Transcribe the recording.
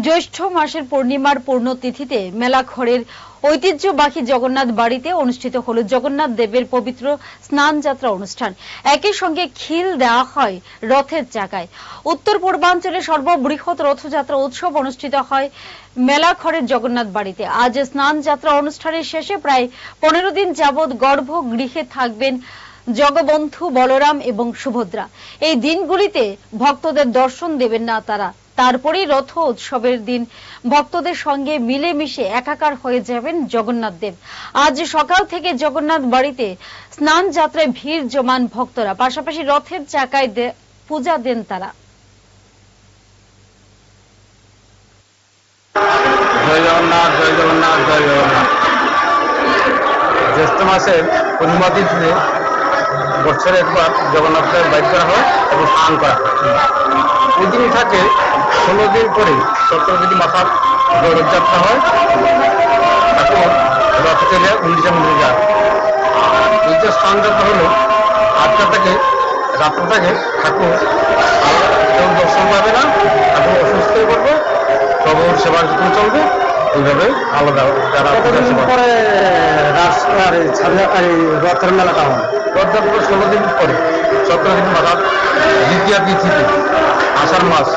জ্যৈষ্ঠ মাসের পূর্ণিমার পূর্ণতিথিতে মেলাঘরের ঐতিহ্যবাহী জগন্নাথ বাড়িতে অনুষ্ঠিত হল জগন্নাথ দেবের পবিত্র স্নান যাত্রা অনুষ্ঠান। একই সঙ্গে খিল দেওয়া হয় রথের চাকায়। উত্তর পূর্বাঞ্চলে সর্ববৃহৎ রথযাত্রা উৎসব অনুষ্ঠিত হয় মেলাঘরের জগন্নাথ বাড়িতে। আজ স্নান যাত্রা অনুষ্ঠানের শেষে প্রায় 15 দিন যাবৎ গর্ভগৃহে থাকবেন জগবন্ধু বলরাম এবং সুভদ্রা। এই দিনগুলিতে ভক্তদের দর্শন দেবেন না তারা। তারপরেই রথ উৎসবের দিন ভক্তদের সঙ্গে মিলেমিশে একাকার হয়ে যাবেন জগন্নাথ দেব। আজ সকাল থেকে জগন্নাথ বাড়িতে স্নান যাত্রায় ভিড় জমান ভক্তরা, পাশাপাশি রথের চাকায় পূজা দেন তারা। জয় জগন্নাথ, জয় জগন্নাথ, জয় জগন্নাথ। জ্যৈষ্ঠ মাসের পূর্ণিমা তিথিতে বছরে একবার জগন্নাথের বাইর করা হয় এবং স্নান করা হয়। ওই দিনই থাকে 16 দিন পরে 17 দিন মাথার রথযাত্রা হয়। তারপর রথ থেকে গুন্ডিচা মন্দিরে যায়। এই যে স্নান যাত্রা হলো 8টা থেকে রাত্র থেকে ঠাকুর কেউ দর্শন পাবে না, ঠাকুর অসুস্থ হয়ে পড়বে, প্রভুর সেবার যত্ন চলবে। এইভাবে আলাদা যারা পরে রথের মেলাটা হয়। রথযাত্রা 16 দিন পরে 17 দিন মাথার দ্বিতীয় তিথিতে আষাঢ় মাস